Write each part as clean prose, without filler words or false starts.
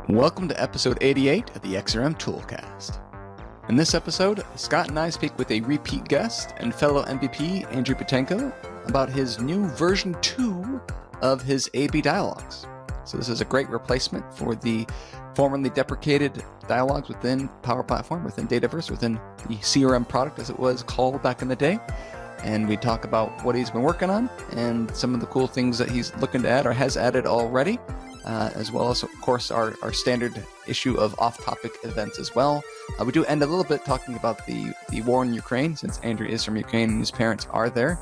Welcome to episode 88 of the XRM Toolcast. In this episode, Scott and I speak with a repeat guest and fellow MVP, Andrew Butenko, about his new version 2 of his ABDialogs. So this is a great replacement for the formerly deprecated Dialogs within Power Platform, within Dataverse, within the CRM product as it was called back in the day. And we talk about what he's been working on and some of the cool things that he's looking to add or has added already. As well as, of course, our standard issue of off-topic events as well. We do end a little bit talking about the war in Ukraine, since Andrew is from Ukraine and his parents are there.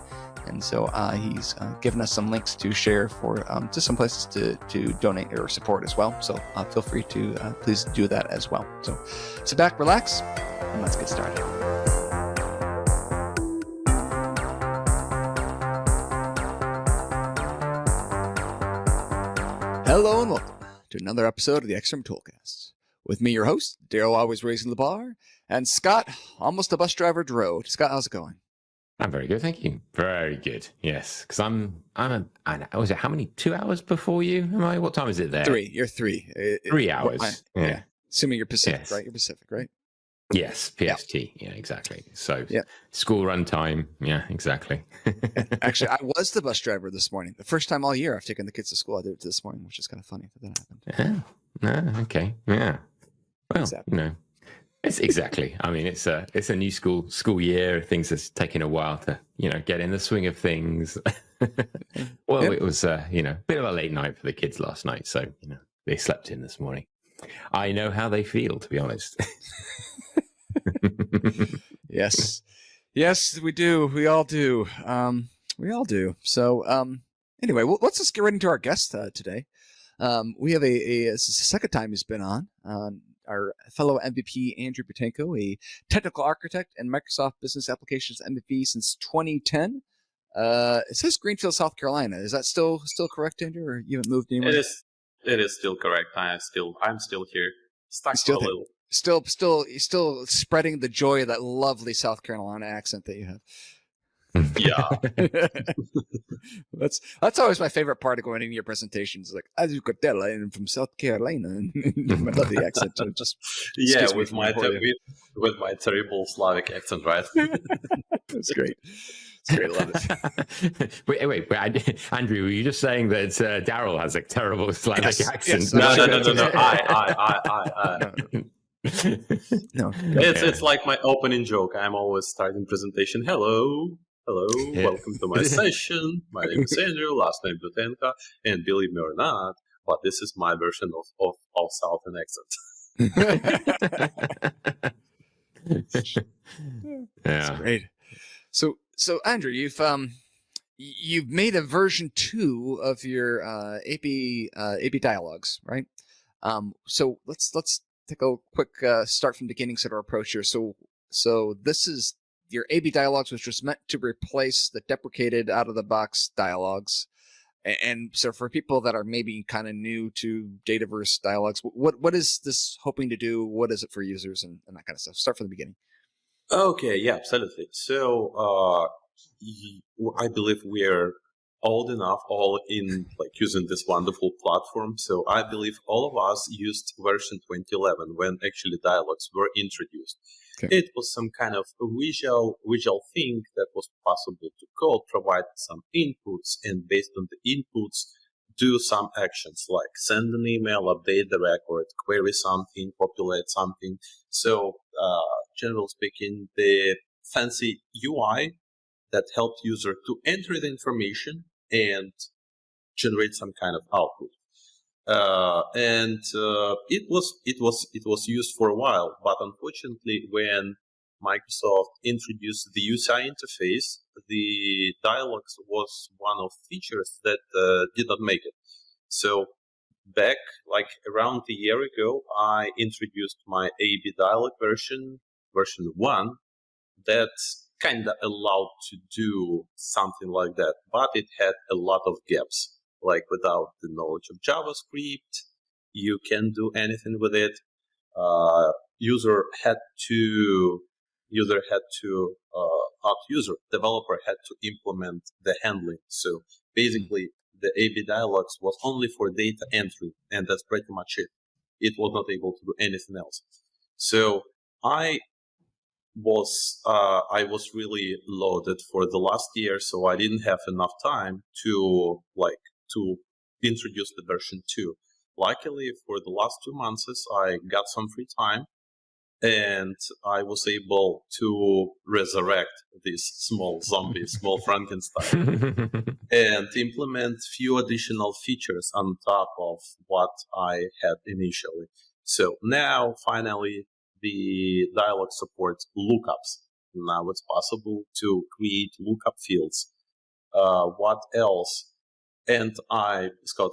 And so he's given us some links to share for to some places to donate or support as well. So feel free to please do that as well. So sit back, relax, and let's get started. Hello and welcome to another episode of the XRM Toolcast. With me, your host, Daryl, always raising the bar, and Scott, almost a bus driver road. Scott, how's it going? I'm very good, thank you. Very good. Yes, because was it how many? 2 hours before you? Am I? What time is it there? 3. You're 3. 3 hours. Yeah. Assuming you're Pacific, Yes. right? You're Pacific, right? Yes, PST. Yeah, exactly. So Yeah. school run time. Yeah, exactly. Actually, I was the bus driver this morning. The first time all year I've taken the kids to school. I did it this morning, which is kind of funny that happened. Okay. Yeah. Well, Exactly. it's exactly. I mean, it's a new school year. Things are taking a while to get in the swing of things. Well, Yep. It was a bit of a late night for the kids last night, so they slept in this morning. I know how they feel, to be honest. Yes, we do. We all do. So, anyway, let's just get right into our guest today. We have it's the second time he's been on. Our fellow MVP, Andrew Butenko, a technical architect and Microsoft Business Applications MVP since 2010. It says Greenfield, South Carolina. Is that still correct, Andrew, or you haven't moved anywhere? It is still correct. I'm still here. Stuck for Still a little. Still spreading the joy of that lovely South Carolina accent that you have. Yeah. That's always my favorite part of going into your presentations. Like, as you could tell, I'm from South Carolina. I love the accent. So it just Yeah, with my terrible Slavic accent, right? It's great. It's great. I love it. wait, Andrew, were you just saying that Daryl has a terrible Slavic accent? Yes. No. I. No. It's like my opening joke. I'm always starting presentation. Hello, Yeah. welcome to my session. My name is Andrew, last name Butenko, and believe me or not, but this is my version of Southern accent. That's Yeah. great. So Andrew, you've made a version 2 of your AB Dialogs, right? So let's take a quick start from the beginning sort of approach here. So this is your AB Dialogs, which was meant to replace the deprecated out of the box Dialogs. And so for people that are maybe kind of new to Dataverse Dialogs, what is this hoping to do? What is it for users and that kind of stuff? Start from the beginning. Okay, yeah, absolutely. So I believe we're old enough, all in using this wonderful platform. So I believe all of us used version 2011 when actually Dialogs were introduced. Okay. It was some kind of a visual thing that was possible to code, provide some inputs, and based on the inputs, do some actions like send an email, update the record, query something, populate something. So, generally speaking, the fancy UI that helped user to enter the information and generate some kind of output. It was used for a while, but unfortunately, when Microsoft introduced the UCI interface, the Dialogs was one of features that did not make it. So back around a year ago, I introduced my AB Dialog version 1 that kind of allowed to do something like that, but it had a lot of gaps. Like without the knowledge of JavaScript, you can't do anything with it. Developer had to implement the handling. So basically, the AB Dialogs was only for data entry, and that's pretty much it. it was not able to do anything else. So I was really loaded for the last year, so I didn't have enough time to introduce the version 2. Luckily, for the last 2 months, I got some free time, and I was able to resurrect this small zombie, small Frankenstein, and implement few additional features on top of what I had initially. So now, finally, the Dialog supports lookups. Now it's possible to create lookup fields. What else? And Scott,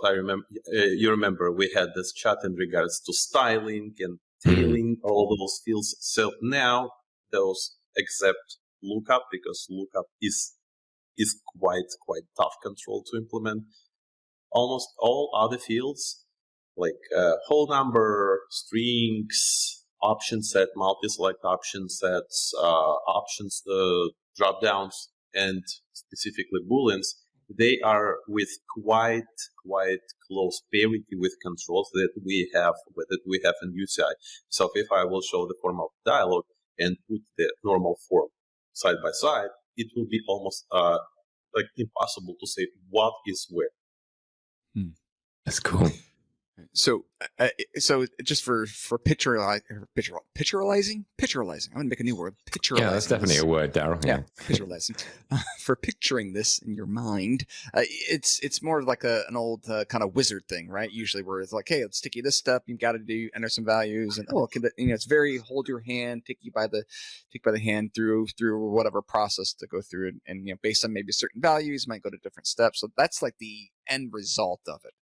you remember we had this chat in regards to styling and tailing all those fields. So now those accept lookup, because lookup is quite tough control to implement. Almost all other fields, like whole number, strings, option set, multi-select option sets, options, drop downs, and specifically booleans, they are with quite close parity with controls that we have in UCI. So if I will show the form of dialog and put the normal form side by side, it will be almost like impossible to say what is where. That's cool. So just for picturizing. I'm gonna make a new word. Picturizing. Yeah, that's definitely a word, Daryl. Yeah, picturizing. For picturing this in your mind, it's more like an old kind of wizard thing, right? Usually, where it's like, hey, let's take you this step. You've got to enter some values, and it's very hold your hand, take by the hand through whatever process to go through, and based on maybe certain values, you might go to different steps. So that's like the end result of it.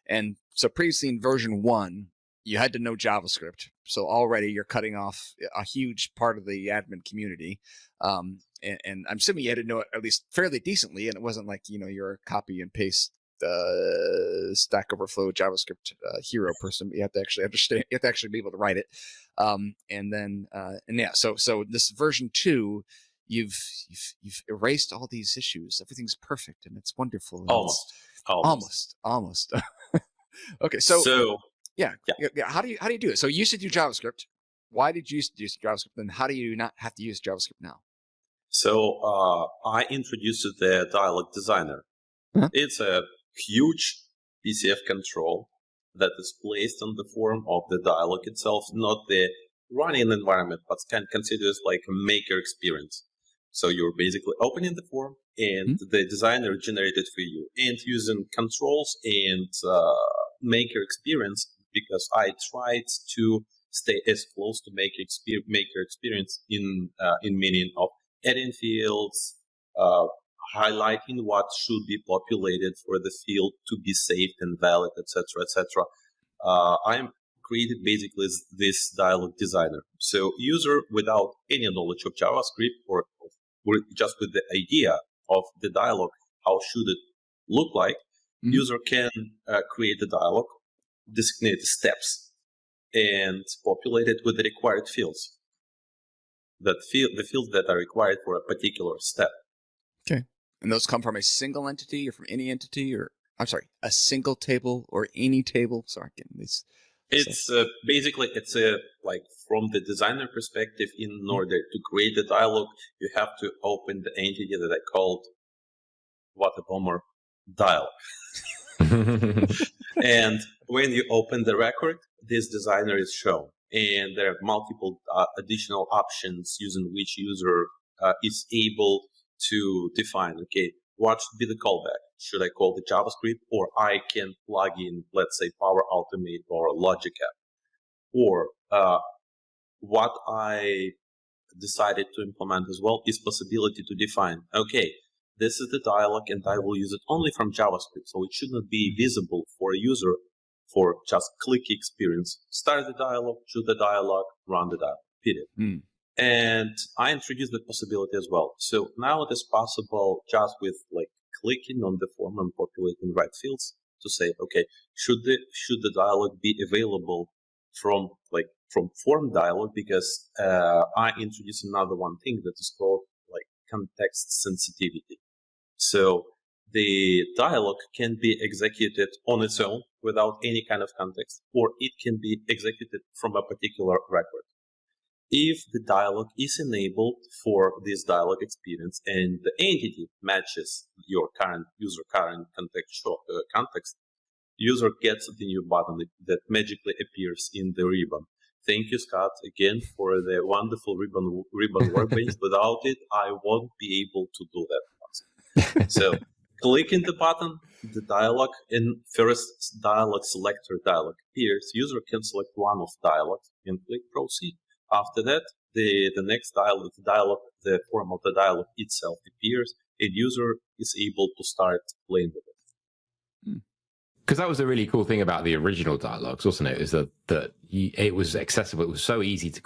And so previously in version 1, you had to know JavaScript. So already you're cutting off a huge part of the admin community. And I'm assuming you had to know it at least fairly decently. And it wasn't like, you're a copy and paste Stack Overflow JavaScript hero person. You have to actually understand. You have to actually be able to write it. So this version 2, you've erased all these issues. Everything's perfect and it's wonderful. And Almost. Okay, so yeah. How do you do it? So you used to do JavaScript. Why did you used to use JavaScript? And how do you not have to use JavaScript now? So I introduced the Dialog Designer. Huh? It's a huge PCF control that is placed on the form of the dialog itself, not the running environment, but can consider it like a maker experience. So you're basically opening the form, and the designer generated for you, and using controls and maker experience, because I tried to stay as close to maker experience in meaning of adding fields, highlighting what should be populated for the field to be saved and valid, etc., etc. I'm created basically this dialog designer. So user without any knowledge of JavaScript or just with the idea of the dialog, how should it look like, user can create the dialog, designate steps, and populate it with the required fields. The fields that are required for a particular step. Okay. And those come from a single entity or from any entity, or a single table or any table. Sorry, getting these. It's basically like from the designer perspective, in order to create the dialog, you have to open the entity that I called, what a bummer, dialog. And when you open the record, this designer is shown, and there are multiple additional options using which user is able to define, okay, what should be the callback? Should I call the JavaScript, or I can plug in, let's say, Power Automate or Logic App? Or what I decided to implement as well is possibility to define, okay, this is the dialog and I will use it only from JavaScript, so it should not be visible for a user for just click experience. Start the dialog, choose the dialog, run the dialog, period. And I introduced the possibility as well. So now it is possible just with like clicking on the form and populating right fields to say, okay, should the dialog be available from form dialog, because I introduced another one thing that is called like context sensitivity. So the dialog can be executed on its own without any kind of context, or it can be executed from a particular record. If the dialog is enabled for this dialog experience and the entity matches your current context, user gets the new button that magically appears in the ribbon. Thank you, Scott, again for the wonderful ribbon workbench. Without it, I won't be able to do that. So, clicking the button, the dialog, and first dialog selector dialog appears. User can select one of dialogs and click proceed. After that, the next dialog, the form of the dialog itself appears, and user is able to start playing with it. Because that was the really cool thing about the original Dialogs, wasn't it? Is that it was accessible. It was so easy to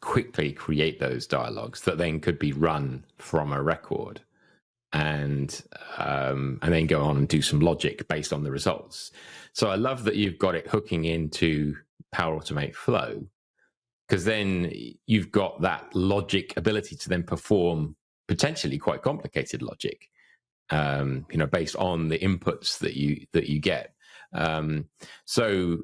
quickly create those dialogues that then could be run from a record, and then go on and do some logic based on the results. So I love that you've got it hooking into Power Automate Flow, because then you've got that logic ability to then perform potentially quite complicated logic. Based on the inputs that you get. So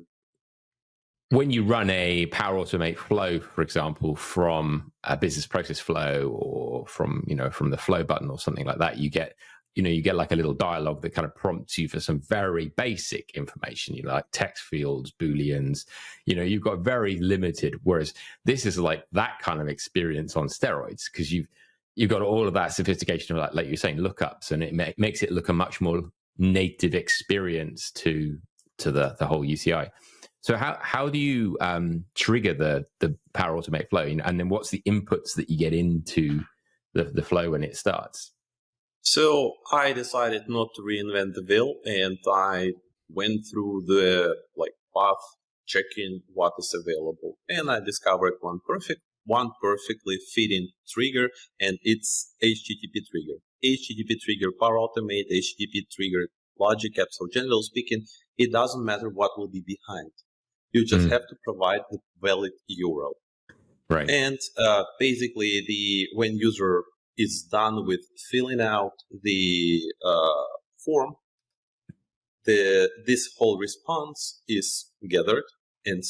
when you run a Power Automate Flow, for example, from a business process flow or from the flow button or something like that, you get like a little dialogue that kind of prompts you for some very basic information, like text fields, Booleans, you've got very limited, whereas this is like that kind of experience on steroids, because you've got all of that sophistication of, like you're saying, lookups, and it makes it look a much more native experience to the whole UCI. So how do you trigger the Power Automate Flow, and then what's the inputs that you get into the flow when it starts? So I decided not to reinvent the wheel, and I went through the path checking what is available, and I discovered one perfectly fitting trigger, and it's HTTP trigger. HTTP trigger Power Automate, HTTP trigger logic app. So generally speaking, it doesn't matter what will be behind. You just have to provide the valid URL. Right. And basically, when user is done with filling out the form, this whole response is gathered and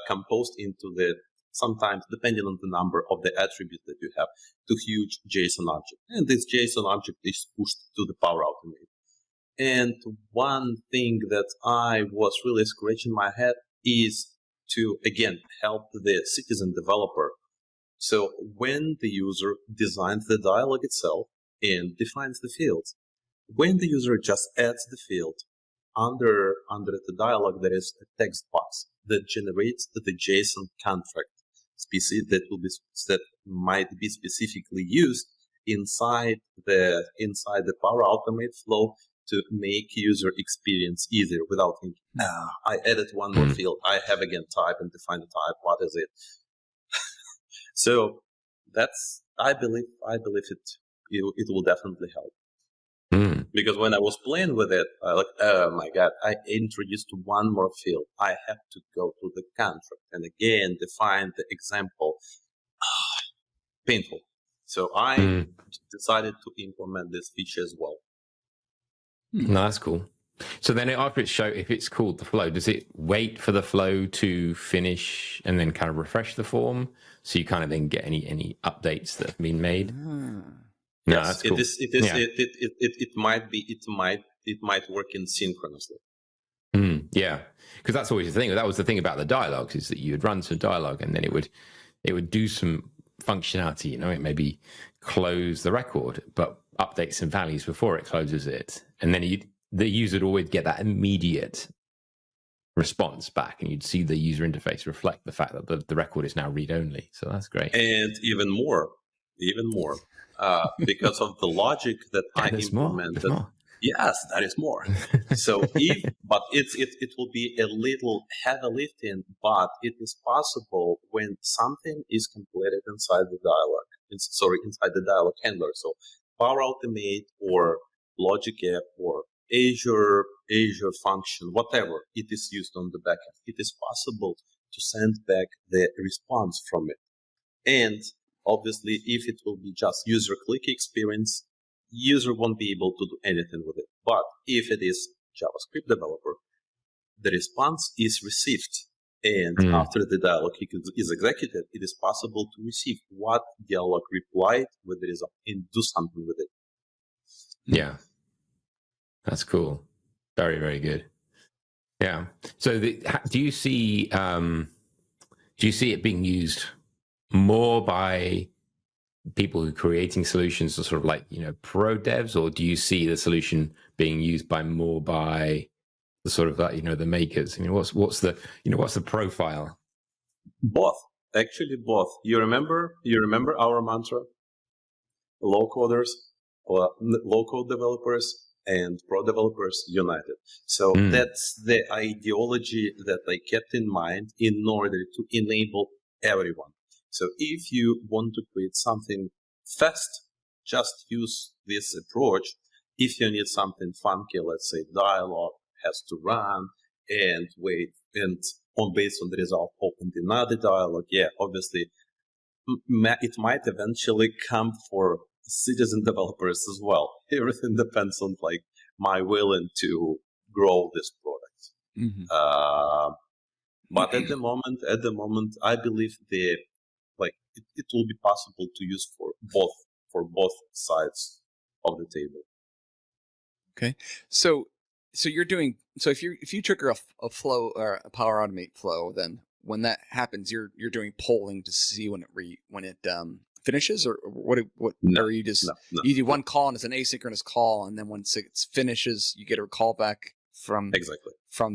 composed into the, sometimes depending on the number of the attributes that you have, to huge JSON object. And this JSON object is pushed to the Power Automate. And one thing that I was really scratching my head is to, again, help the citizen developer. So when the user designs the dialog itself and defines the fields, when the user just adds the field, under the dialog there is a text box that generates the JSON contract that might be specifically used inside the Power Automate flow to make user experience easier without thinking, I added one more field, I have again type and define the type, what is it? So that's, I believe it will definitely help. Because when I was playing with it, oh my God, I introduced one more field. I have to go to the contract and again define the example. Painful. So I decided to implement this feature as well. No, that's cool. So then after if it's called the flow, does it wait for the flow to finish and then kind of refresh the form, so you kind of then get any updates that have been made? No, yes, that's cool. It might work in synchronously. Yeah, because that's always the thing. That was the thing about the dialogues, is that you would run some dialogue and then it would do some functionality. It maybe close the record, but update some values before it closes it, and then the user would always get that immediate response back, and you'd see the user interface reflect the fact that the record is now read-only. So that's great. And even more, because of the logic that I implemented. Yes, that is more. So it will be a little heavy lifting, but it is possible when something is completed inside the dialog. Inside the dialog handler. So Power Automate or Logic App or Azure function, whatever it is used on the backend, it is possible to send back the response from it. And obviously, if it will be just user click experience, user won't be able to do anything with it. But if it is JavaScript developer, the response is received. And after the dialog is executed, it is possible to receive what dialog replied with the result and do something with it. Yeah. That's cool. Very, very good. Yeah. So do you see it being used more by people who are creating solutions or sort of like, pro devs, or do you see the solution being used more by the sort of like, the makers? What's the profile? Both. Actually, both. You remember our mantra? Low coders, or low code developers and pro developers united. So that's the ideology that I kept in mind in order to enable everyone. So if you want to create something fast, just use this approach. If you need something funky, let's say dialog has to run and wait, and based on the result, open another dialog. Yeah, obviously, it might eventually come for citizen developers as well. Everything depends on like my willing to grow this product. But at the moment, I believe it will be possible to use for both sides of the table. Okay, so if you trigger a flow or a Power Automate flow, then when that happens, you're doing polling to see when it finishes, or what No, or you just no, you do one call and it's an asynchronous call, and then once it finishes, you get a call back from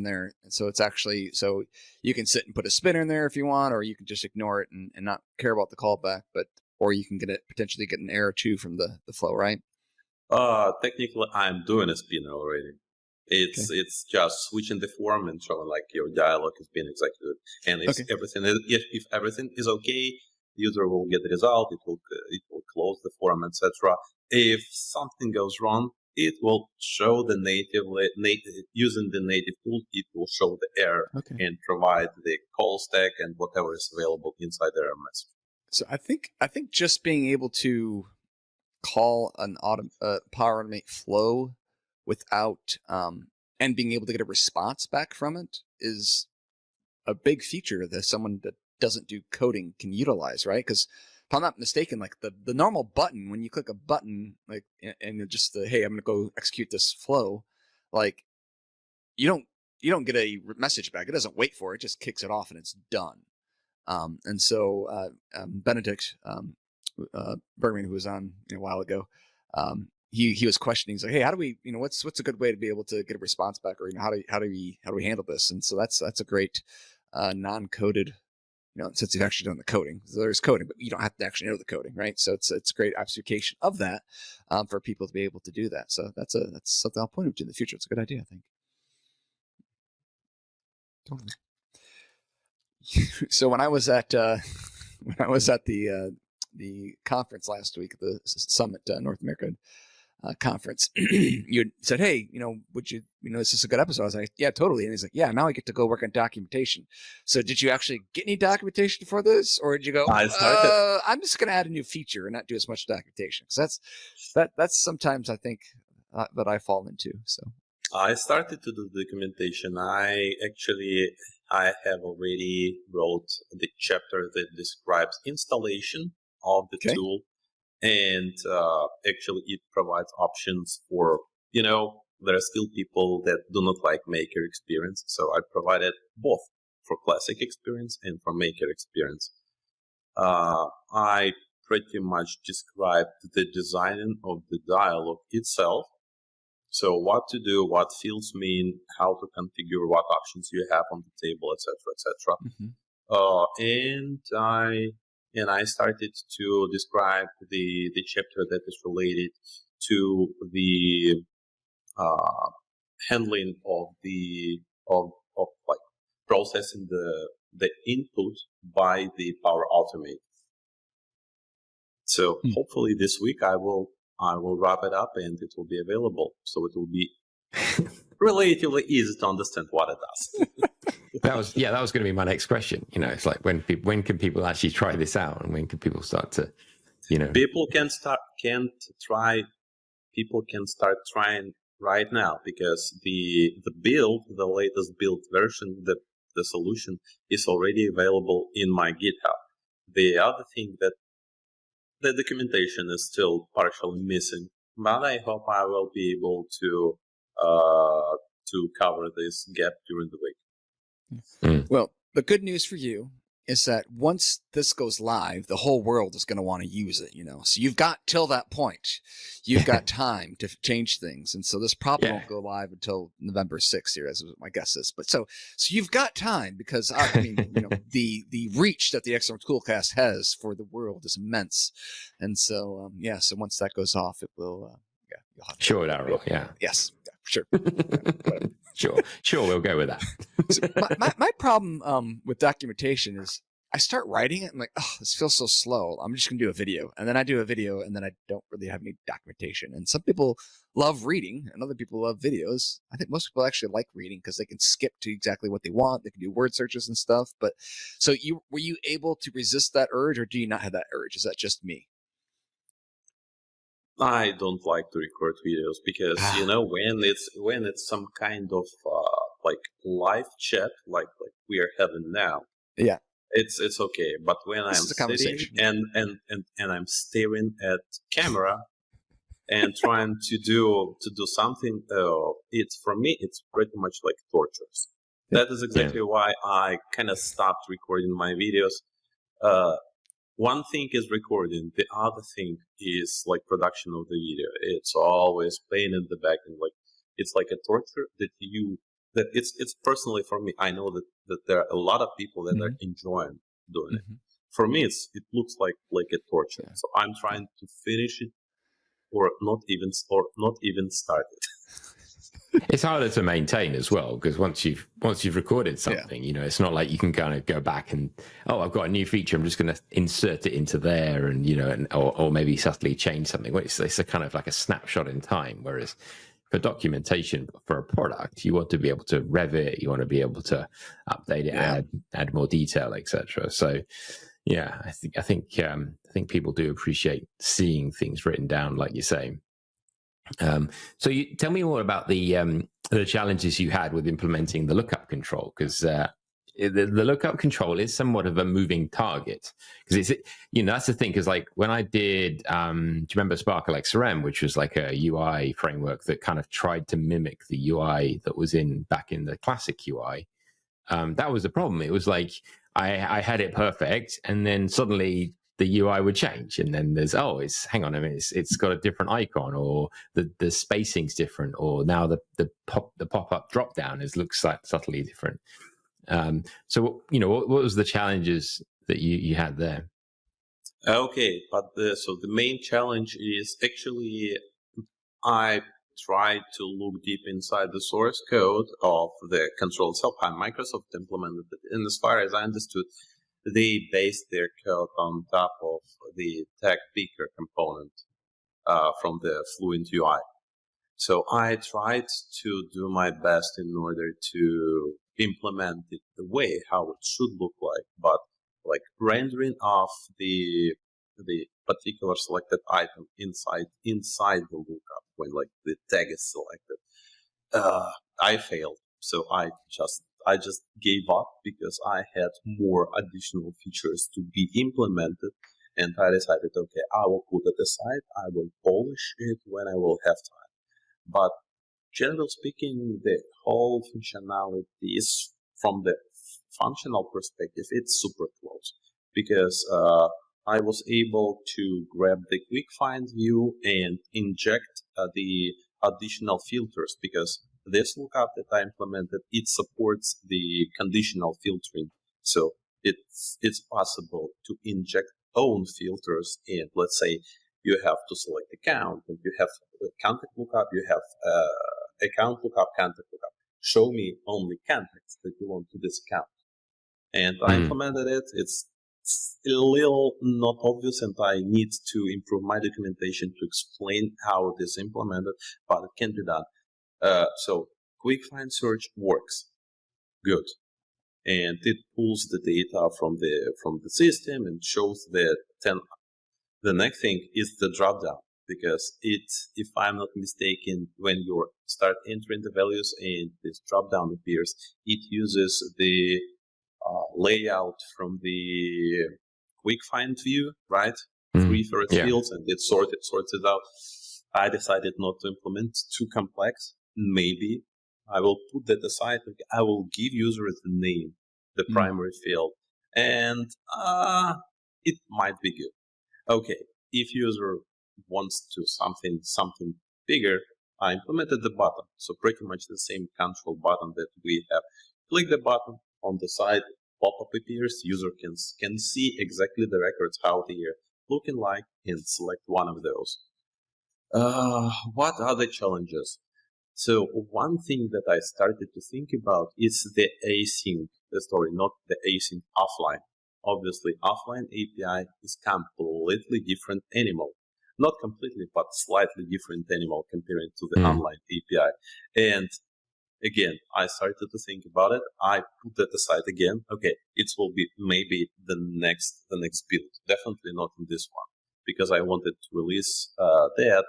there. And so it's actually, so you can sit and put a spinner in there if you want, or you can just ignore it and not care about the callback, or you can potentially get an error too from the flow, right? Technically, I'm doing a spinner already. It's just switching the form and showing like your dialog is being executed, and if everything is okay, the user will get the result. It will close the form, etc. If something goes wrong, it will show the using the native tool. It will show the error and provide the call stack and whatever is available inside the error message. So I think just being able to call an Power Automate flow without and being able to get a response back from it is a big feature that someone that doesn't do coding can utilize, right? Because if I'm not mistaken, like the normal button, when you click a button, like, and just hey, I'm gonna go execute this flow, like you don't get a message back. It doesn't wait for it; just kicks it off and it's done. And so Benedict Bergman, who was on a while ago, he was questioning. He's like, hey, how do we, what's a good way to be able to get a response back, or how do we handle this? And so that's a great non-coded, since you've actually done the coding. So there's coding, but you don't have to actually know the coding, right? So it's a great application of that for people to be able to do that. So that's something I'll point to in the future. It's a good idea, I think. Totally. So when I was at the conference last week, the Summit North America conference, you said, hey, would you, is this a good episode? I was like, yeah, totally. And he's like, yeah, now I get to go work on documentation. So did you actually get any documentation for this, or did you go, I'm just going to add a new feature and not do as much documentation? Because that's sometimes I think that I fall into. So I started to do documentation. I have already wrote the chapter that describes installation of the tool, and actually it provides options for, there are still people that do not like maker experience, so I provided both for classic experience and for maker experience. I pretty much described the designing of the dialog itself. So what to do, what fields mean, how to configure, what options you have on the table, etc., etc. And I started to describe the chapter that is related to the handling of like processing the input by the Power Automate. So hopefully this week I will wrap it up and it will be available. So it will be relatively easy to understand what it does. That was going to be my next question. It's like when can people actually try this out, and when can people start to, People can try people can start trying right now, because the latest build version, the solution is already available in my GitHub. The other thing that the documentation is still partially missing, but I hope I will be able to cover this gap during the week. Well, the good news for you is that once this goes live, the whole world is going to want to use it, So you've got till that point. You've got time to change things. And so this probably won't go live until November 6th here, as my guess is. But so you've got time, because I mean, the reach that the XRM Toolcast has for the world is immense. And so, so once that goes off, it will, you'll have to, sure, Daryl. Yeah. Yes, sure. Sure, we'll go with that. So my problem with documentation is I start writing it. I'm like, oh, this feels so slow. I'm just going to do a video. And then I do a video, and then I don't really have any documentation. And some people love reading, and other people love videos. I think most people actually like reading because they can skip to exactly what they want. They can do word searches and stuff. But so were you able to resist that urge, or do you not have that urge? Is that just me? I don't like to record videos because when it's some kind of like live chat like we are having now, it's okay. But when I'm sitting and I'm staring at camera and trying to do something, it's, for me, it's pretty much like torture. That is exactly why I kind of stopped recording my videos. One thing is recording, the other thing is like production of the video. It's always pain in the back, and like it's like a torture that it's personally, for me, I know that there are a lot of people that are enjoying doing it. For me, it looks like a torture. So I'm trying to finish it, or not even start it. It's harder to maintain as well, because once you've recorded something, it's not like you can kind of go back and, I've got a new feature, I'm just going to insert it into there, and or maybe subtly change something. It's a kind of like a snapshot in time. Whereas for documentation for a product, you want to be able to rev it, you want to be able to update it, add more detail, etc. So I think people do appreciate seeing things written down, like you say. So you tell me more about the challenges you had with implementing the lookup control, because the lookup control is somewhat of a moving target, because it's that's the thing, because like when I did do you remember Sparkle XRM, which was like a UI framework that kind of tried to mimic the UI that was back in the classic UI, that was the problem. It was like I had it perfect, and then suddenly the UI would change, and then there's hang on a minute, it's got a different icon, or the spacing's different, or now the pop-up drop down looks like subtly different. So what was the challenges that you had there? Okay, but so the main challenge is actually I tried to look deep inside the source code of the control itself, how Microsoft implemented it, and as far as I understood, they based their code on top of the tag picker component from the Fluent UI. So I tried to do my best in order to implement it the way how it should look like, but like rendering off the particular selected item inside the lookup when like the tag is selected, I failed. So I just gave up, because I had more additional features to be implemented, and I decided, okay, I will put it aside, I will polish it when I will have time. But generally speaking, the whole functionality is, from the functional perspective, it's super close, because I was able to grab the quick find view and inject the additional filters, because this lookup that I implemented, it supports the conditional filtering. So it's possible to inject own filters, and let's say you have to select account, and you have contact lookup, you have account lookup, contact lookup. Show me only contacts that belong to this account. And I implemented it. It's a little not obvious, and I need to improve my documentation to explain how it is implemented, but it can be done. So quick find search works good, and it pulls the data from the system and shows the 10. The next thing is the dropdown. because if I'm not mistaken, when you start entering the values and this drop down appears, it uses the layout from the quick find view, right? 3 first fields, and it sorts it out. I decided not to implement too complex. Maybe I will put that aside. I will give users the name, the primary field, and it might be good. Okay, if user wants to something bigger, I implemented the button. So pretty much the same control button that we have. Click the button on the side, pop-up appears, user can see exactly the records, how they are looking like, and select one of those. What are the challenges? So one thing that I started to think about is the async story, not the async offline. Obviously, offline API is completely different animal. Not completely, but slightly different animal compared to the online API. And again, I started to think about it. I put that aside again. Okay, it will be maybe the next build. Definitely not in this one, because I wanted to release that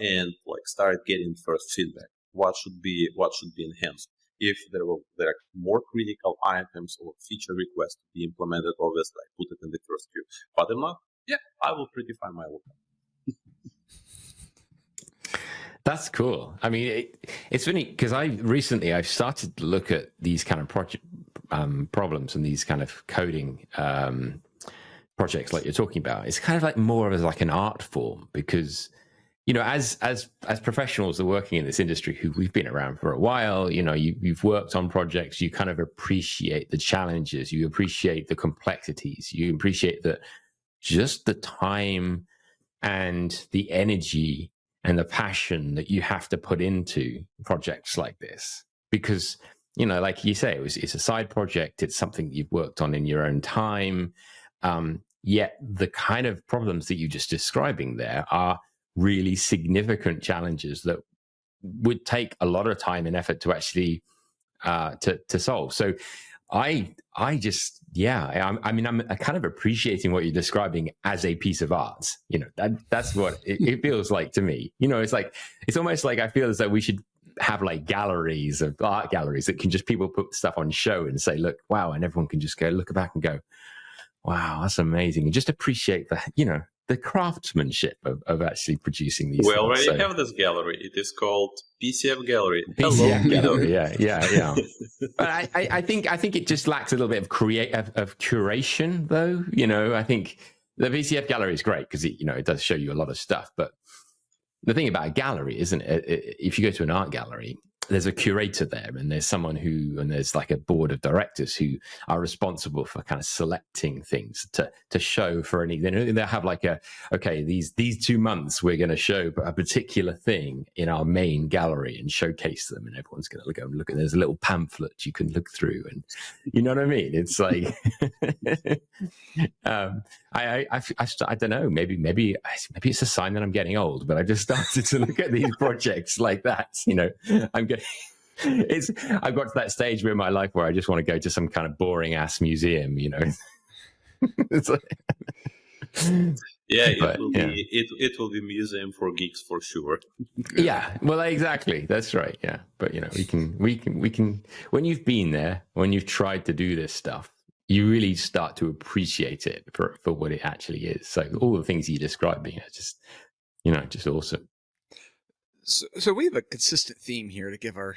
and like start getting first feedback. What should be enhanced? If there are more critical items or feature requests to be implemented, obviously I put it in the first queue. But if not, I will prettify my lookup. That's cool. I mean, it's funny because I've started to look at these kind of project problems and these kind of coding projects like you're talking about. It's kind of like more of like an art form, because as professionals that are working in this industry who we've been around for a while, you've worked on projects, you kind of appreciate the challenges, you appreciate the complexities, you appreciate that just the time and the energy and the passion that you have to put into projects like this. Because, like you say, it's a side project, it's something you've worked on in your own time. Yet the kind of problems that you're just describing there are really significant challenges that would take a lot of time and effort to actually to solve. So I'm kind of appreciating what you're describing as a piece of art. That's what it feels like to me. It's almost like I feel as though we should have like galleries of art galleries that can just people put stuff on show and say, look, wow, and everyone can just go look back and go, wow, that's amazing, and just appreciate the craftsmanship of actually producing these. We already have this gallery. It is called PCF Gallery. PCF Gallery, yeah. But I think it just lacks a little bit of curation, though. I think the PCF Gallery is great because it does show you a lot of stuff. But the thing about a gallery, isn't it? If you go to an art gallery, there's a curator there, and there's like a board of directors who are responsible for kind of selecting things to show for any. They'll have like these 2 months we're going to show a particular thing in our main gallery and showcase them, and everyone's going to go and look at. There's a little pamphlet you can look through, and you know what I mean. It's like I don't know. Maybe it's a sign that I'm getting old, but I just started to look at these projects like that. I've got to that stage in my life where I just want to go to some kind of boring ass museum, It's like, it will be museum for geeks for sure. Yeah, well, exactly. That's right. Yeah, but we can. When you've been there, when you've tried to do this stuff, you really start to appreciate it for what it actually is. So all the things you're describing are just awesome. So we have a consistent theme here to give our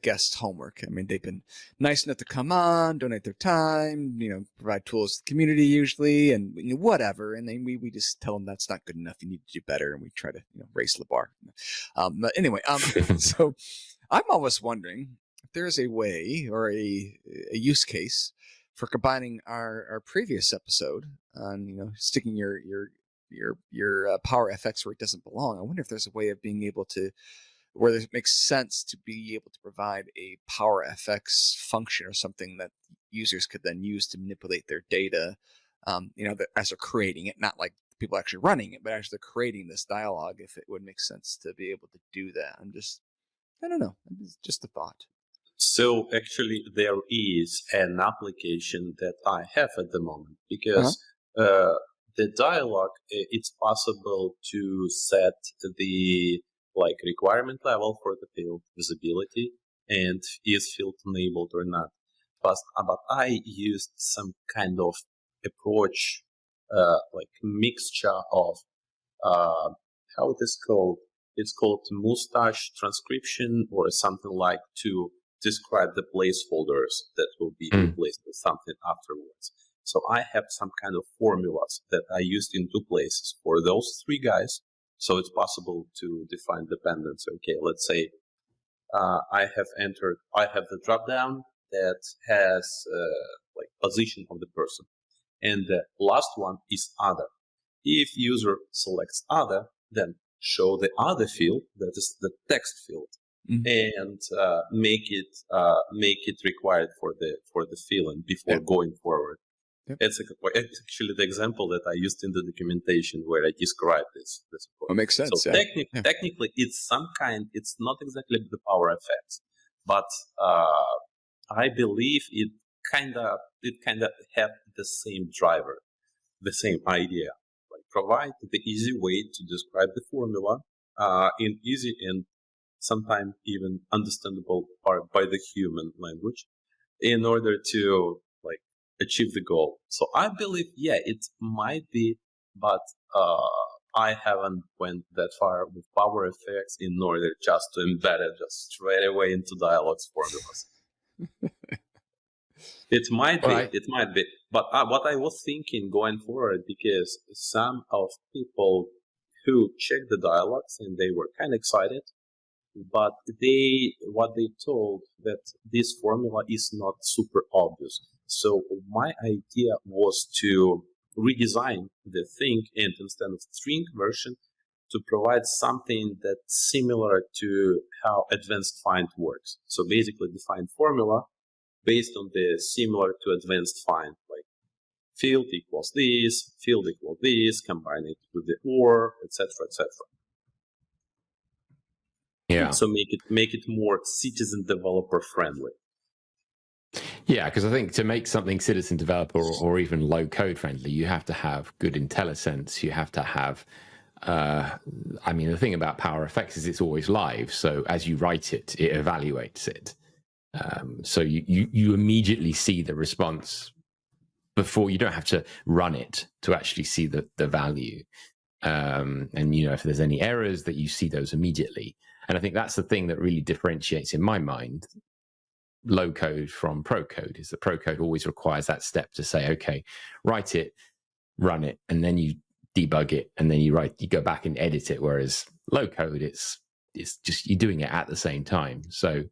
guests homework. I mean, they've been nice enough to come on, donate their time, provide tools to the community usually, and whatever. And then we just tell them that's not good enough. You need to do better, and we try to raise the bar. But anyway, so I'm always wondering if there is a way or a use case for combining our previous episode on sticking your PowerFx where it doesn't belong. I wonder if there's a way of being able to, where it makes sense to be able to provide a PowerFx function or something that users could then use to manipulate their data, as they're creating it, not like people actually running it, but as they're creating this dialogue, if it would make sense to be able to do that. I don't know. It's just a thought. So actually there is an application that I have at the moment because the dialogue, it's possible to set the requirement level for the field visibility and is field enabled or not. But I used some kind of approach, mixture of how it is called. It's called mustache transcription or something like, to describe the placeholders that will be replaced with something afterwards. So I have some kind of formulas that I used in two places for those three guys. So it's possible to define dependency. Okay, let's say I have the drop down that has position of the person, and the last one is other. If user selects other, then show the other field, that is the text field, and make it required for the filling before going forward. Yep. It's actually the example that I used in the documentation where I described this. Well, makes sense. So technically, it's not exactly the PowerFx, but I believe it kind of have the same driver, the same idea. Provide the easy way to describe the formula in easy and sometimes even understandable by the human language in order to achieve the goal. So I believe, it might be, but I haven't went that far with PowerFX in order just to embed it just straight away into Dialogs formulas. It might be. But what I was thinking going forward, because some of people who checked the Dialogs and they were kind of excited, but what they told that this formula is not super obvious. So my idea was to redesign the thing, and instead of string version, to provide something that's similar to how advanced find works. So basically define formula based on the similar to advanced find, like field equals this, field equals this, combine it with the or, etc., etc. Yeah. So make it more citizen developer friendly. Yeah, because I think to make something citizen developer or even low code friendly, you have to have good IntelliSense. You have to have, the thing about PowerFX is it's always live. So as you write it, it evaluates it. So you immediately see the response before. You don't have to run it to actually see the value. And, if there's any errors, that you see those immediately. And I think that's the thing that really differentiates, in my mind, low code from pro code, is that pro code always requires that step to say, okay, write it, run it, and then you debug it, and then you go back and edit it. Whereas low code, it's just you're doing it at the same time. So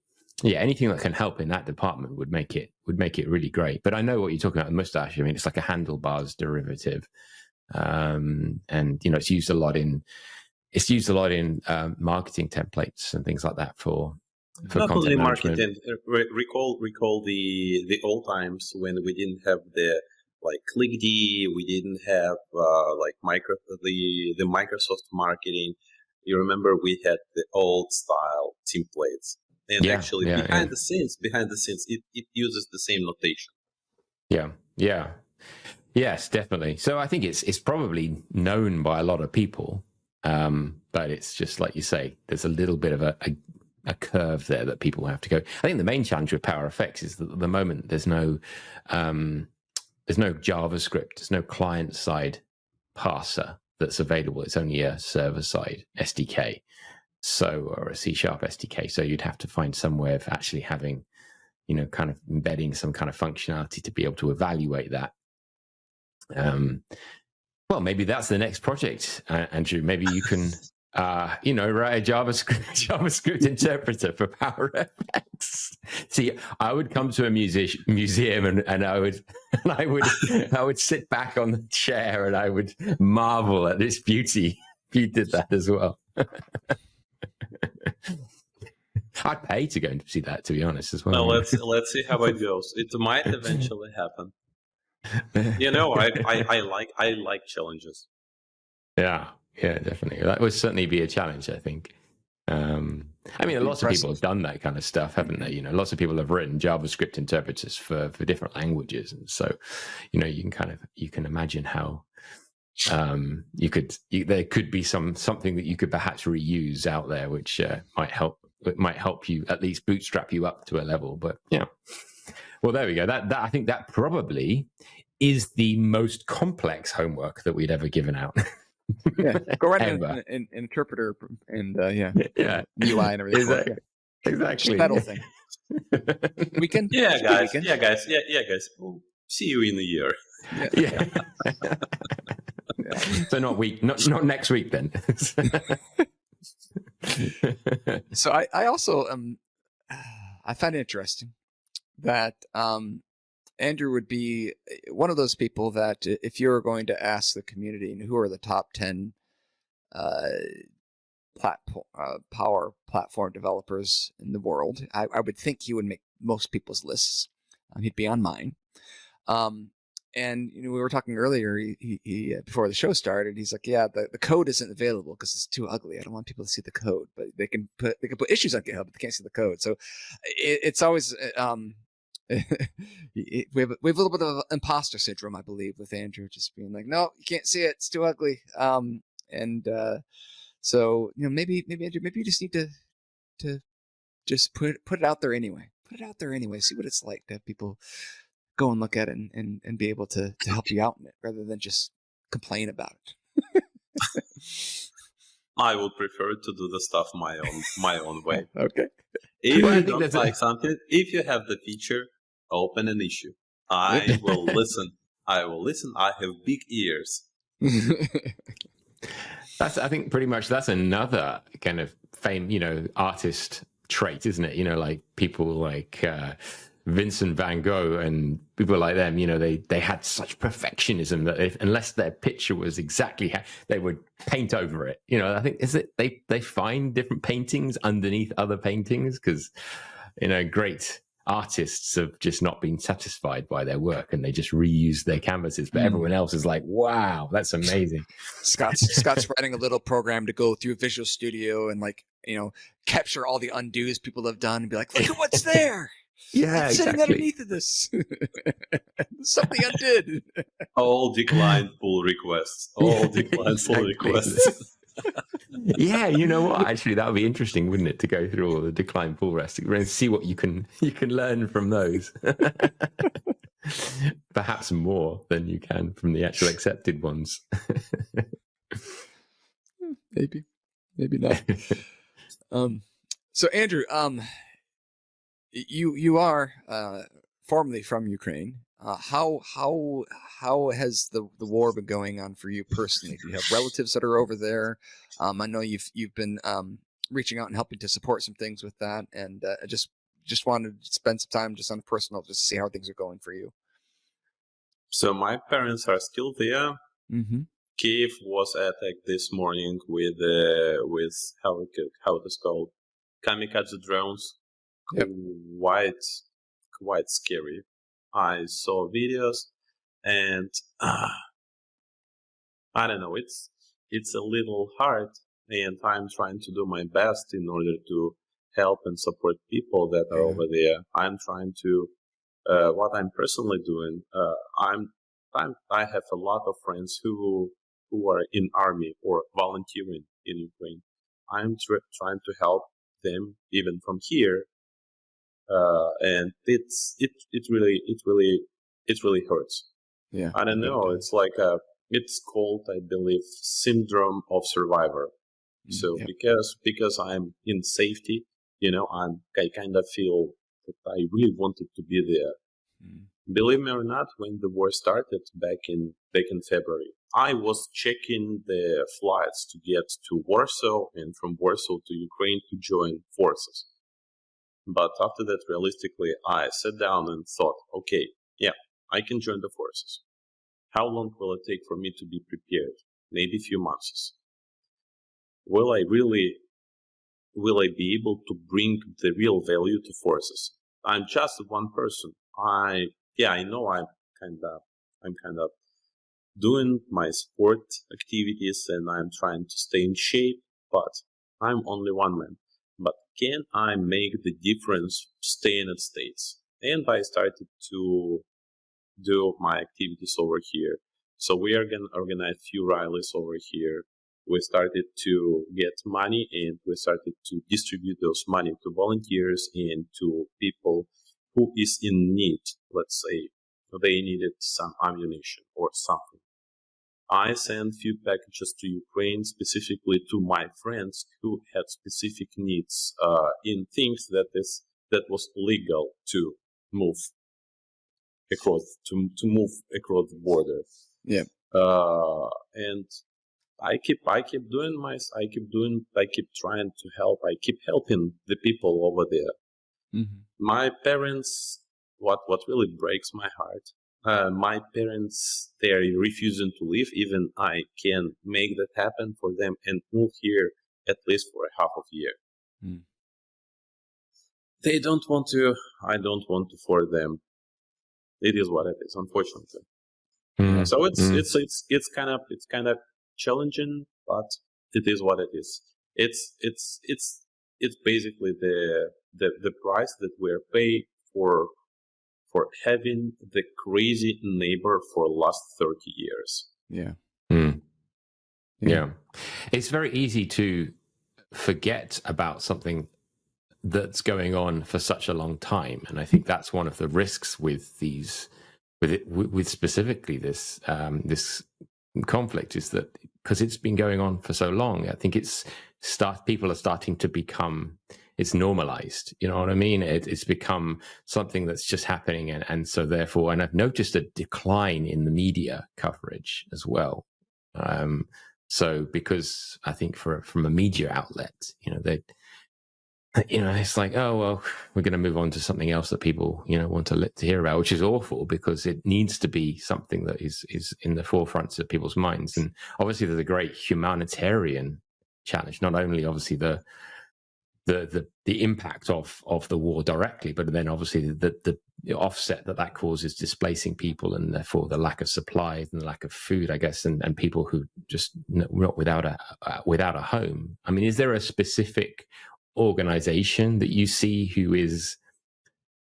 yeah, anything that can help in that department would make it really great. But I know what you're talking about, the mustache. I mean, it's like a handlebars derivative, and it's used a lot in marketing templates and things like that for not only management. Marketing. Recall the old times when we didn't have the ClickD, we didn't have the Microsoft marketing. You remember we had the old style templates, and behind the scenes, it uses the same notation. Yeah. Yes, definitely. So I think it's probably known by a lot of people, but it's just like you say, there's a little bit of a curve there that people have to go. I think the main challenge with PowerFX is that at the moment there's no JavaScript, there's no client side parser that's available. It's only a server side SDK, or a C# SDK. So you'd have to find some way of actually having, kind of embedding some kind of functionality to be able to evaluate that. Well, maybe that's the next project, Andrew. Maybe you can, write a JavaScript interpreter for PowerFX. See, I would come to a museum and I would sit back on the chair and I would marvel at this beauty. If you did that as well. I'd pay to go and see that, to be honest, as well. Well, let's see how it goes. It might eventually happen. I like challenges. Yeah, definitely. That would certainly be a challenge, I think. Lots of people have done that kind of stuff, haven't they? Lots of people have written JavaScript interpreters for different languages, and so, you can imagine how there could be something that you could perhaps reuse out there, which might help you at least bootstrap you up to a level. But yeah, well, there we go. That I think that probably is the most complex homework that we'd ever given out. Yeah, go right in interpreter and yeah, UI and everything. Exactly. Metal thing. Weekend. Yeah, guys. Weekend. Yeah, guys. Yeah, guys. We'll see you in a year. Yeah. So not next week then. So I also I find it interesting that Andrew would be one of those people that if you're going to ask the community who are the top 10 power platform developers in the world, I would think he would make most people's lists. He'd be on mine. And we were talking earlier. He before the show started, he's like, "Yeah, the code isn't available because it's too ugly. I don't want people to see the code, but they can put issues on GitHub, but they can't see the code." So it's always we have a little bit of imposter syndrome, I believe, with Andrew, just being like, "No, you can't see it. It's too ugly." So maybe Andrew, maybe you just need to just put it out there anyway. Put it out there anyway. See what it's like to have people go and look at it and be able to help you out in it rather than just complain about it. I would prefer to do the stuff my own way. Okay. If you don't like something, if you have the feature, open an issue. I will listen. I have big ears. I think pretty much that's another kind of artist trait, isn't it? Like people like Vincent van Gogh and people like them, they had such perfectionism that unless their picture was exactly how they would paint over it. I think they find different paintings underneath other paintings because, great artists have just not been satisfied by their work and they just reuse their canvases, but everyone else is like, wow, that's amazing. Scott's writing a little program to go through Visual Studio and capture all the undos people have done and be like, look at what's there. Yeah, sitting underneath of this. Something undid. All declined pull requests. Yeah, you know what? Actually, that would be interesting, wouldn't it, to go through all the decline pull requests and see what you can learn from those. Perhaps more than you can from the actual accepted ones. Maybe not. So Andrew, you are formerly from Ukraine. How has the war been going on for you personally? Do you have relatives that are over there? I know you've been reaching out and helping to support some things with that, and I just wanted to spend some time just on a personal, just to see how things are going for you. So my parents are still there. Mm-hmm. Kiev was attacked this morning with how it is called, kamikaze drones. Yep. Quite scary. I saw videos, and I don't know. It's a little hard, and I'm trying to do my best in order to help and support people that are over there. I'm trying to. What I'm personally doing. I have a lot of friends who are in army or volunteering in Ukraine. I'm trying to help them even from here. And it really hurts. Yeah, I don't know. It's like it's called, I believe, syndrome of survivor. So because I'm in safety, I kind of feel that I really wanted to be there. Believe me or not, when the war started back in February, I was checking the flights to get to Warsaw and from Warsaw to Ukraine to join forces. But after that, realistically, I sat down and thought, okay, yeah, I can join the forces. How long will it take for me to be prepared? Maybe a few months. Will I be able to bring the real value to forces? I'm just one person. I know I'm kind of doing my sport activities and I'm trying to stay in shape, but I'm only one man. But can I make the difference staying at States? And I started to do my activities over here. So we are going to organize a few rallies over here. We started to get money, and we started to distribute those money to volunteers and to people who is in need. Let's say they needed some ammunition or something. I sent few packages to Ukraine, specifically to my friends who had specific needs in things that was legal to move across the border. Yeah. And I keep trying to help. I keep helping the people over there. Mm-hmm. My parents, what really breaks my heart, my parents, they're refusing to leave. Even I can make that happen for them and move here at least for a half of a year. Mm. They don't want to. I don't want to force them. It is what it is, unfortunately. So it's kind of challenging, but it is what it is. It's basically the price that we're paying for having the crazy neighbor for last 30 years. Yeah. Yeah. It's very easy to forget about something that's going on for such a long time, and I think that's one of the risks with these, with specifically this this conflict, is that because it's been going on for so long, I think people are starting to become, it's normalized. You know what I mean? It's become something that's just happening, and so therefore, and I've noticed a decline in the media coverage as well. So because I think from a media outlet, it's like, oh, well, we're going to move on to something else that people, want to hear about, which is awful, because it needs to be something that is in the forefront of people's minds. And obviously there's a great humanitarian challenge, not only obviously the impact of the war directly, but then obviously the offset that causes, displacing people, and therefore the lack of supplies and the lack of food, I guess, and people who just not without a home. I mean, is there a specific organization that you see who is,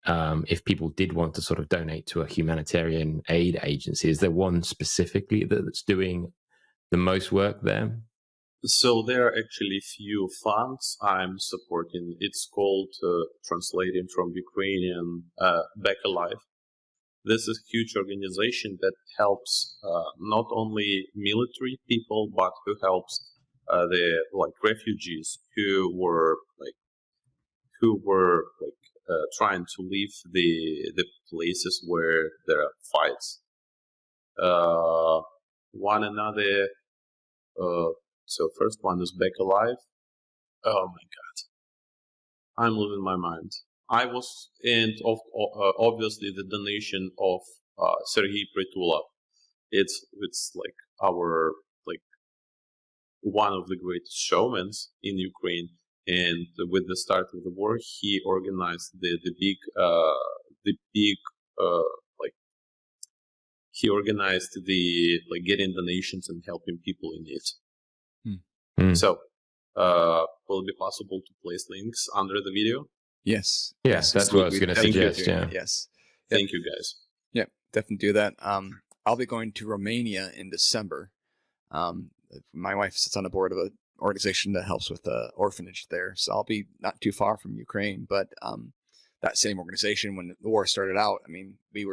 if people did want to sort of donate to a humanitarian aid agency, is there one specifically that's doing the most work there? So there are actually few funds I'm supporting. It's called, translating from Ukrainian, Back Alive. This is a huge organization that helps not only military people, but who helps the refugees who were trying to leave the places where there are fights. One another. So first one is Back Alive. Oh my God, I'm losing my mind. Obviously the donation of Sergei Pritula. It's like our one of the greatest showmen in Ukraine. And with the start of the war, he organized getting donations and helping people in need. So, will it be possible to place links under the video? Yes. Yes, that's what I was going to suggest. Yeah. Yes. Thank you, guys. Yeah, definitely do that. I'll be going to Romania in December. My wife sits on the board of an organization that helps with the orphanage there, so I'll be not too far from Ukraine. But that same organization, when the war started out, I mean, we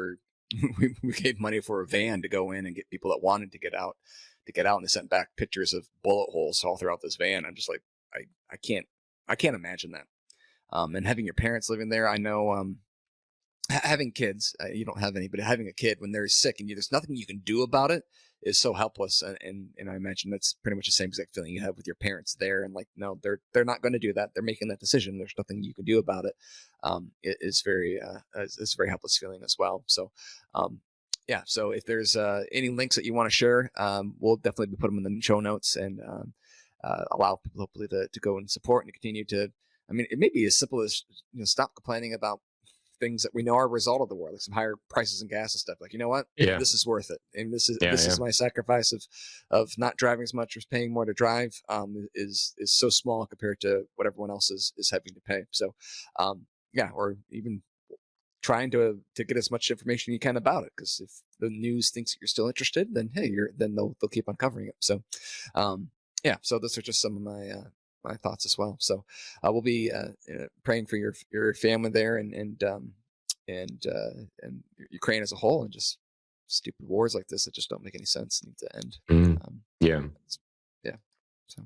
gave money for a van to go in and get people that wanted to get out, and they sent back pictures of bullet holes all throughout this van. I'm just like, I can't imagine that. And having your parents living there, I know, having kids, you don't have any, but having a kid when they're sick and there's nothing you can do about it is so helpless. And I imagine that's pretty much the same exact feeling you have with your parents there. And like, no, they're not going to do that. They're making that decision. There's nothing you can do about it. It's a very helpless feeling as well. So, yeah. So if there's any links that you want to share, we'll definitely put them in the show notes and allow people hopefully to go and support and continue to. I mean, it may be as simple as stop complaining about things that we know are a result of the war, like some higher prices in gas and stuff. Like, you know what? Yeah. This is worth it, and this is my sacrifice of not driving as much or paying more to drive. Is so small compared to what everyone else is having to pay. So, yeah, or even trying to get as much information you can about it, because if the news thinks that you're still interested, then hey, then they'll keep on covering it. So yeah, so those are just some of my thoughts as well. So we'll be praying for your family there and Ukraine as a whole, and just stupid wars like this that just don't make any sense need to end. Yeah. So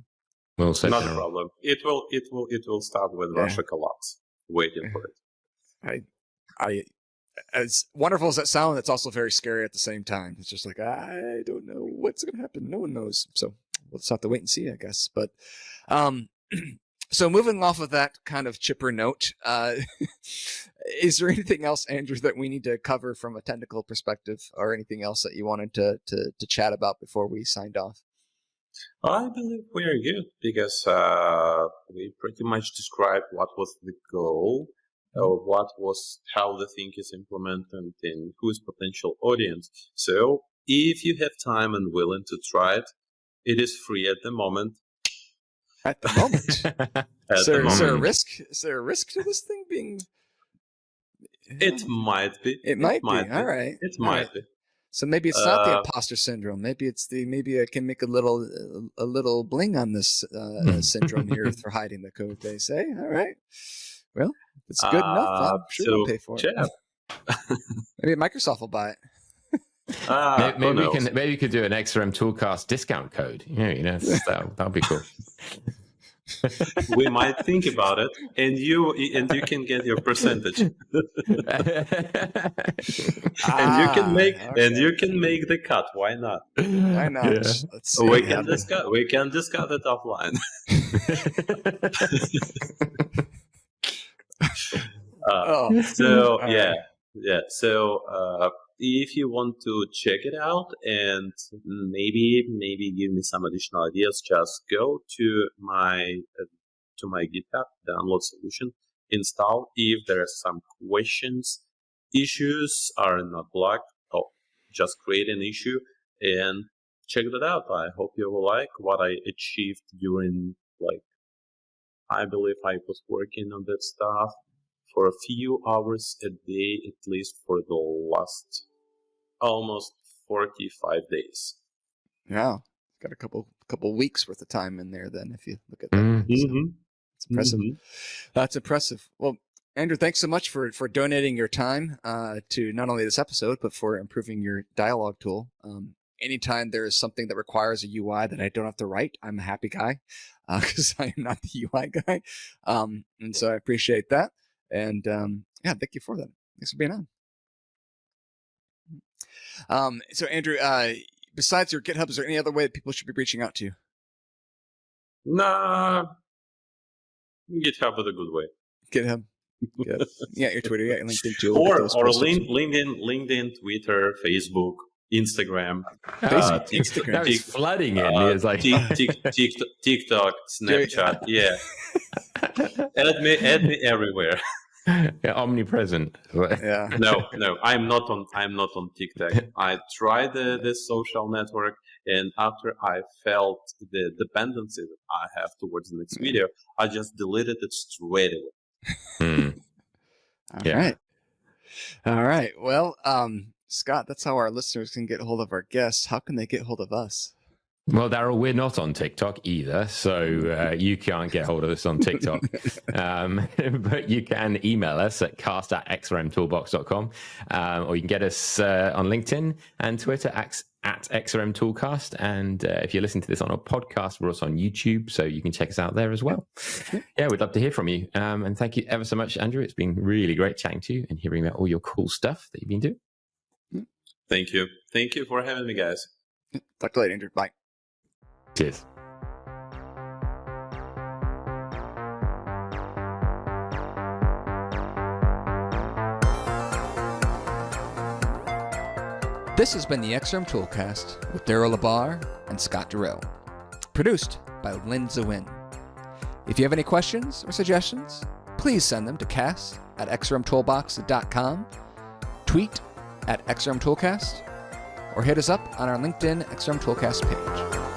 Well said. Not a problem. It will start when Russia collapses. Waiting for it. I as wonderful as that sounds, it's also very scary at the same time. It's just like, I don't know what's going to happen. No one knows. So we'll just have to wait and see, I guess. But so moving off of that kind of chipper note, is there anything else, Andrew, that we need to cover from a technical perspective, or anything else that you wanted to chat about before we signed off? I believe we are good, because we pretty much described what was the goal, how the thing is implemented, and who is potential audience. So if you have time and willing to try it, it is free at the moment. At the moment, is there a risk? Is there a risk to this thing being? It might be. It might be. All right. It might be. So maybe it's not the imposter syndrome. Maybe I can make a little bling on this syndrome here for hiding the code. They say, all right. Well, if it's good enough, I'm sure they'll pay for it. Maybe Microsoft will buy it. Maybe you could do an XRM Toolcast discount code. Yeah, that'll be cool. We might think about it, and you can get your percentage, and you can make the cut. Why not? Why not? Yeah. Let's see. We can discuss it offline. So if you want to check it out and maybe give me some additional ideas, just go to my GitHub, download solution, install. If there are some questions, issues are not blocked, just create an issue and check that out. I hope you will like what I achieved during, I believe I was working on that stuff for a few hours a day, at least for the last almost 45 days. Yeah, got a couple weeks worth of time in there then, if you look at that. So it's impressive. That's impressive. Well, Andrew, thanks so much for donating your time to not only this episode, but for improving your dialogue tool. Anytime there is something that requires a UI that I don't have to write, I'm a happy guy, because I am not the UI guy. And so I appreciate that. And yeah, thank you for that. Thanks for being on. So Andrew, besides your GitHub, is there any other way that people should be reaching out to you? Nah, GitHub is a good way. GitHub. Yeah, your Twitter, yeah, LinkedIn too. Or LinkedIn, Twitter, Facebook, Instagram. Instagram. That was flooding in. It's like TikTok, Snapchat. Yeah. Add me everywhere. Yeah, omnipresent. Yeah. No, I'm not on TikTok. I tried this social network, and after I felt the dependency that I have towards the next video, I just deleted it straight away. All right. Well, Scott, that's how our listeners can get hold of our guests. How can they get hold of us? Well, Daryl, we're not on TikTok either, so you can't get hold of us on TikTok. But you can email us at cast@xrmtoolbox.com, or you can get us on LinkedIn and Twitter at XRM Toolcast. And if you're listening to this on a podcast, we're also on YouTube, so you can check us out there as well. Yeah, we'd love to hear from you. And thank you ever so much, Andrew. It's been really great chatting to you and hearing about all your cool stuff that you've been doing. Thank you. Thank you for having me, guys. Talk to you later, Andrew. Bye. Cheers. This has been the XRM Toolcast with Daryl and Scott Darrell, produced by Lynn Zawin. If you have any questions or suggestions, please send them to cast@xrmtoolbox.com, tweet @XRM Toolcast, or hit us up on our LinkedIn XRM Toolcast page.